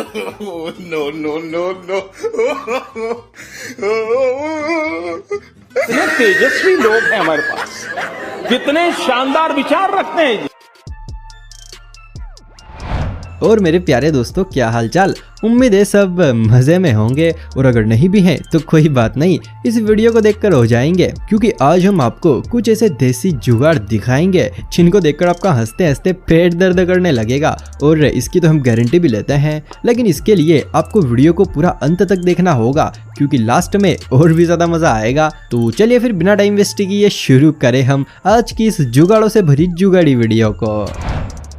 No no no no. इतने तेजस्वी लोग हैं हमारे पास, कितने शानदार विचार रखते हैं। और मेरे प्यारे दोस्तों, क्या हालचाल। उम्मीद है सब मजे में होंगे, और अगर नहीं भी हैं तो कोई बात नहीं, इस वीडियो को देखकर हो जाएंगे, क्योंकि आज हम आपको कुछ ऐसे देसी जुगाड़ दिखाएंगे जिनको देखकर आपका हंसते हंसते पेट दर्द करने लगेगा, और इसकी तो हम गारंटी भी लेते हैं। लेकिन इसके लिए आपको वीडियो को पूरा अंत तक देखना होगा, क्योंकि लास्ट में और भी ज्यादा मजा आएगा। तो चलिए फिर बिना टाइम वेस्ट किए शुरू करें हम आज की इस जुगाड़ों से भरी जुगाड़ी वीडियो को।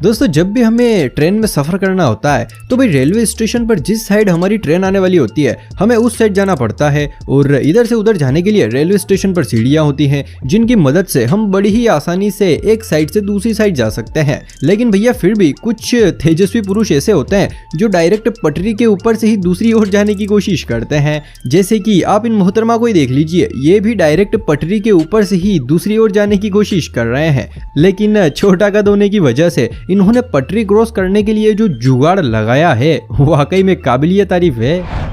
दोस्तों, जब भी हमें ट्रेन में सफर करना होता है तो भाई रेलवे स्टेशन पर जिस साइड हमारी ट्रेन आने वाली होती है हमें उस साइड जाना पड़ता है, और इधर से उधर जाने के लिए रेलवे स्टेशन पर सीढ़ियां होती हैं जिनकी मदद से हम बड़ी ही आसानी से एक साइड से दूसरी साइड जा सकते हैं। लेकिन भैया फिर भी कुछ तेजस्वी पुरुष ऐसे होते हैं जो डायरेक्ट पटरी के ऊपर से ही दूसरी ओर जाने की कोशिश करते हैं। जैसे कि आप इन मोहतरमा को ही देख लीजिए, ये भी डायरेक्ट पटरी के ऊपर से ही दूसरी ओर जाने की कोशिश कर रहे हैं, लेकिन छोटा कद होने की वजह से इन्होंने पटरी क्रॉस करने के लिए जो जुगाड़ लगाया है वाकई में काबिलिए तारीफ है।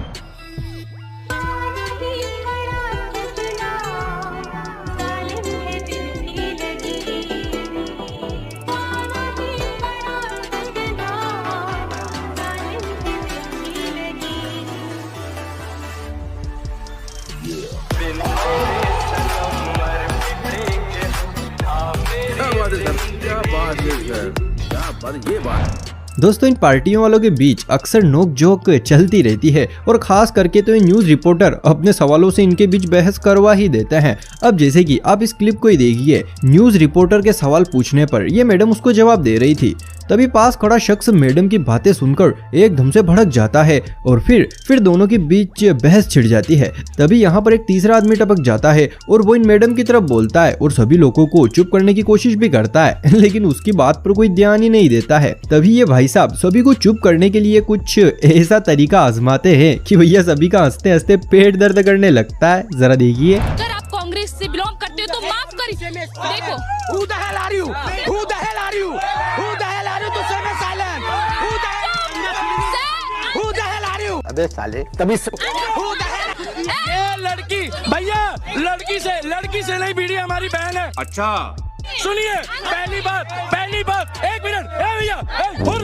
दोस्तों, इन पार्टियों वालों के बीच अक्सर नोक झोंक चलती रहती है, और खास करके तो ये न्यूज रिपोर्टर अपने सवालों से इनके बीच बहस करवा ही देते हैं। अब जैसे कि आप इस क्लिप को ही देखिए, न्यूज रिपोर्टर के सवाल पूछने पर ये मैडम उसको जवाब दे रही थी, तभी पास खड़ा शख्स मैडम की बातें सुनकर एकदम से भड़क जाता है, और फिर दोनों के बीच बहस छिड़ जाती है। तभी यहाँ पर एक तीसरा आदमी टपक जाता है और वो इन मैडम की तरफ बोलता है और सभी लोगों को चुप करने की कोशिश भी करता है, लेकिन उसकी बात पर कोई ध्यान ही नहीं देता है। तभी ये भाई साहब सभी को चुप करने के लिए कुछ ऐसा तरीका आजमाते हैं कि भैया सभी का हंसते हंसते पेट दर्द करने लगता है। जरा देखिए। अगर आप कांग्रेस से बिलोंग करते हो तो माफ करिए। देखो, Who the hell are you? Who the hell are you? Who the hell are you? To say silent. Who the hell are you? अबे साले तभी Who the hell? ये लड़की भैया, लड़की से नहीं बीड़ी हमारी बहन है। अच्छा सुनिए, पहली बात, एक मिनट, ए भैया, हुर,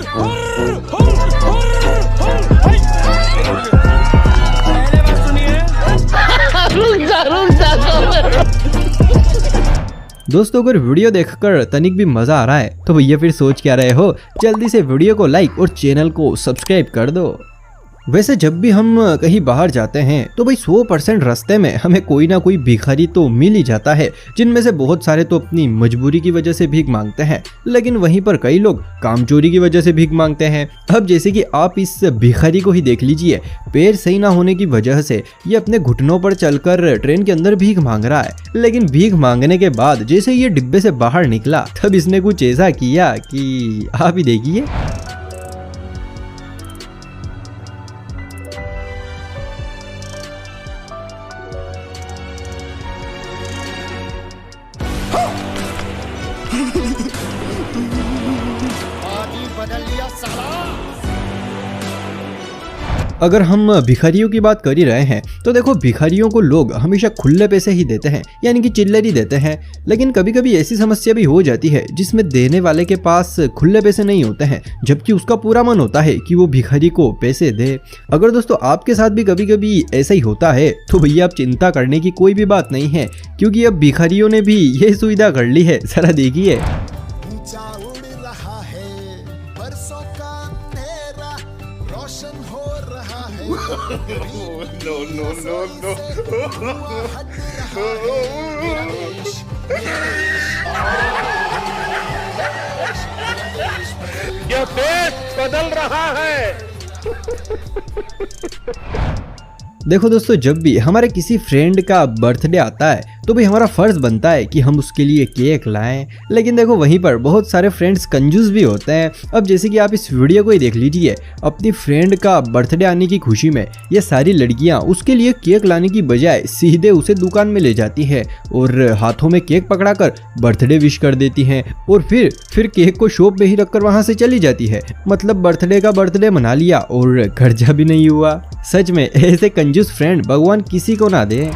पहले बात सुनिए। दोस्तों, अगर वीडियो देखकर तनिक भी मजा आ रहा है तो भैया फिर सोच क्या रहे हो, जल्दी से वीडियो को लाइक और चैनल को सब्सक्राइब कर दो। वैसे जब भी हम कहीं बाहर जाते हैं तो भाई 100% रास्ते में हमें कोई ना कोई भिखारी तो मिल ही जाता है, जिनमें से बहुत सारे तो अपनी मजबूरी की वजह से भीख मांगते हैं, लेकिन वहीं पर कई लोग कामचोरी की वजह से भीख मांगते हैं। अब जैसे कि आप इस भिखारी को ही देख लीजिए, पैर सही ना होने की वजह से ये अपने घुटनों पर चलकर ट्रेन के अंदर भीख मांग रहा है, लेकिन भीख मांगने के बाद जैसे ये डिब्बे से बाहर निकला तब इसने कुछ ऐसा किया कि आप ही देखिए। बदल लिया साला। अगर हम भिखारियों की बात कर ही रहे हैं तो देखो, भिखारियों को लोग हमेशा खुले पैसे ही देते हैं, यानी कि चिल्लर ही देते हैं। लेकिन कभी कभी ऐसी समस्या भी हो जाती है जिसमें देने वाले के पास खुले पैसे नहीं होते हैं, जबकि उसका पूरा मन होता है कि वो भिखारी को पैसे दे। अगर दोस्तों आपके साथ भी कभी कभी ऐसा ही होता है तो भैया आप चिंता करने की कोई भी बात नहीं है, क्योंकि अब भिखारियों ने भी ये सुविधा कर ली है। जरा देखिए। No no no no. ये देश बदल रहा है। देखो दोस्तों, जब भी हमारे किसी फ्रेंड का बर्थडे आता है तो भाई हमारा फर्ज बनता है कि हम उसके लिए केक लाएं। लेकिन देखो वहीं पर बहुत सारे फ्रेंड्स कंजूस भी होते हैं। अब जैसे कि आप इस वीडियो को ही देख लीजिए, अपनी फ्रेंड का बर्थडे आने की खुशी में ये सारी लड़कियां उसके लिए केक लाने की बजाय सीधे उसे दुकान में ले जाती है और हाथों में केक पकड़ाकर बर्थडे विश कर देती हैं और फिर केक को शॉप में ही रखकर वहां से चली जाती है। मतलब बर्थडे का बर्थडे मना लिया और खर्चा भी नहीं हुआ। सच में ऐसे कंजूस फ्रेंड भगवान किसी को ना दे।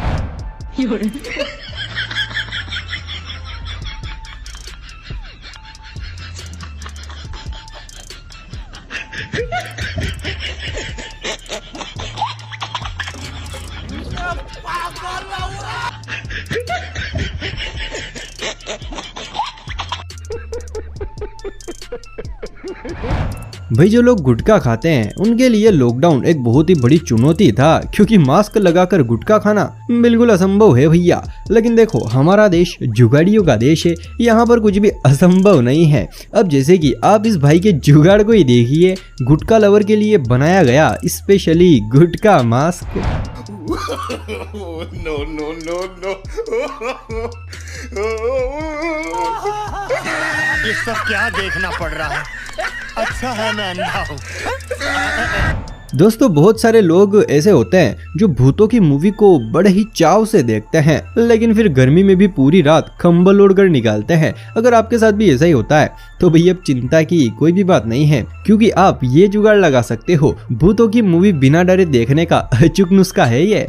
भाई जो लोग गुटखा खाते हैं उनके लिए लॉकडाउन एक बहुत ही बड़ी चुनौती था, क्योंकि मास्क लगाकर गुटखा खाना बिल्कुल असंभव है भैया। लेकिन देखो हमारा देश जुगाड़ियों का देश है, यहाँ पर कुछ भी असंभव नहीं है। अब जैसे कि आप इस भाई के जुगाड़ को ही देखिए, गुटखा लवर के लिए बनाया गया स्पेशली गुटखा mask. No, no, no, no. ये सब क्या देखना पड़ रहा है? अच्छा है मैं अंधा हूँ। दोस्तों बहुत सारे लोग ऐसे होते हैं जो भूतों की मूवी को बड़े ही चाव से देखते हैं, लेकिन फिर गर्मी में भी पूरी रात कंबल ओढ़कर निकालते हैं। अगर आपके साथ भी ऐसा ही होता है तो भैया अब चिंता की कोई भी बात नहीं है, क्योंकि आप ये जुगाड़ लगा सकते हो। भूतों की मूवी बिना डरे देखने का अचूक नुस्खा है ये।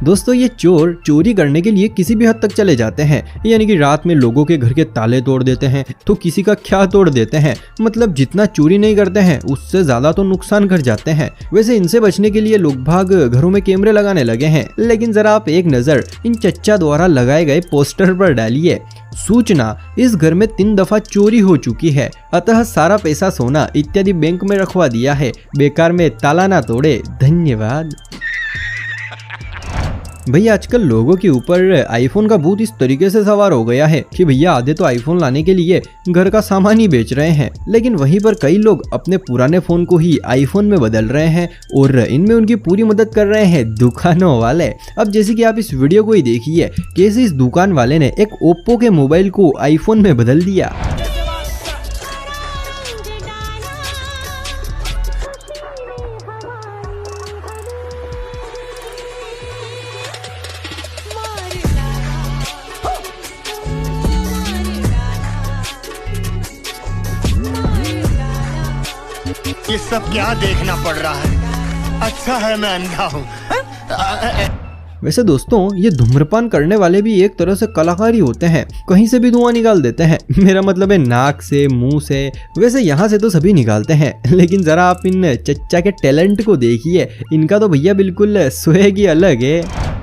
दोस्तों ये चोर चोरी करने के लिए किसी भी हद तक चले जाते हैं, यानी कि रात में लोगों के घर के ताले तोड़ देते हैं तो किसी का क्या तोड़ देते हैं। मतलब जितना चोरी नहीं करते हैं उससे ज्यादा तो नुकसान कर जाते हैं। वैसे इनसे बचने के लिए लोग भाग घरों में कैमरे लगाने लगे हैं, लेकिन जरा आप एक नजर इन चच्चा द्वारा लगाए गए पोस्टर पर डालिए। सूचना, इस घर में 3 दफा चोरी हो चुकी है, अतः सारा पैसा सोना इत्यादि बैंक में रखवा दिया है, बेकार में ताला ना तोड़े, धन्यवाद। भैया आजकल लोगों के ऊपर आईफोन का भूत इस तरीके से सवार हो गया है कि भैया आधे तो आईफोन लाने के लिए घर का सामान ही बेच रहे हैं, लेकिन वहीं पर कई लोग अपने पुराने फोन को ही आईफोन में बदल रहे हैं और इनमें उनकी पूरी मदद कर रहे हैं दुकानों वाले। अब जैसे कि आप इस वीडियो को ही देखिए, कैसे इस दुकान वाले ने एक ओप्पो के मोबाइल को आईफोन में बदल दिया। ये सब क्या देखना पड़ रहा है? अच्छा है मैं अंधा हूँ। वैसे दोस्तों ये धूम्रपान करने वाले भी एक तरह से कलाकार ही होते हैं, कहीं से भी धुआं निकाल देते हैं। मेरा मतलब है नाक से, मुंह से। वैसे यहाँ से तो सभी निकालते हैं, लेकिन जरा आप इन चच्चा के टैलेंट को देखिए, इनका तो भैया बिल्कुल स्वैग ही अलग है।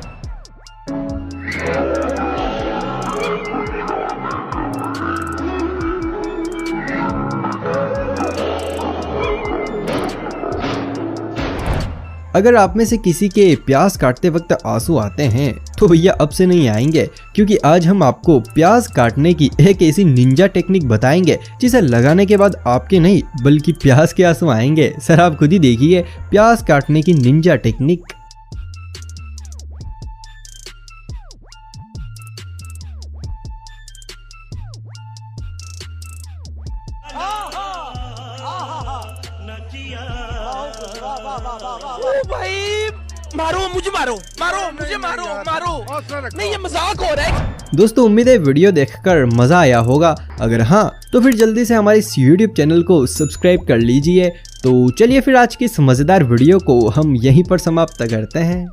अगर आप में से किसी के प्याज काटते वक्त आंसू आते हैं तो भैया अब से नहीं आएंगे, क्योंकि आज हम आपको प्याज काटने की एक ऐसी निंजा टेक्निक बताएंगे जिसे लगाने के बाद आपके नहीं बल्कि प्याज के आंसू आएंगे। सर आप खुद ही देखिए प्याज काटने की निंजा टेक्निक। ओ भाई मारो मुझे, मारो नहीं ये मजाक हो रहा है। दोस्तों उम्मीद है वीडियो देखकर मजा आया होगा। अगर हाँ तो फिर जल्दी से हमारे इस YouTube चैनल को सब्सक्राइब कर लीजिए। तो चलिए फिर आज की इस मजेदार वीडियो को हम यहीं पर समाप्त करते हैं।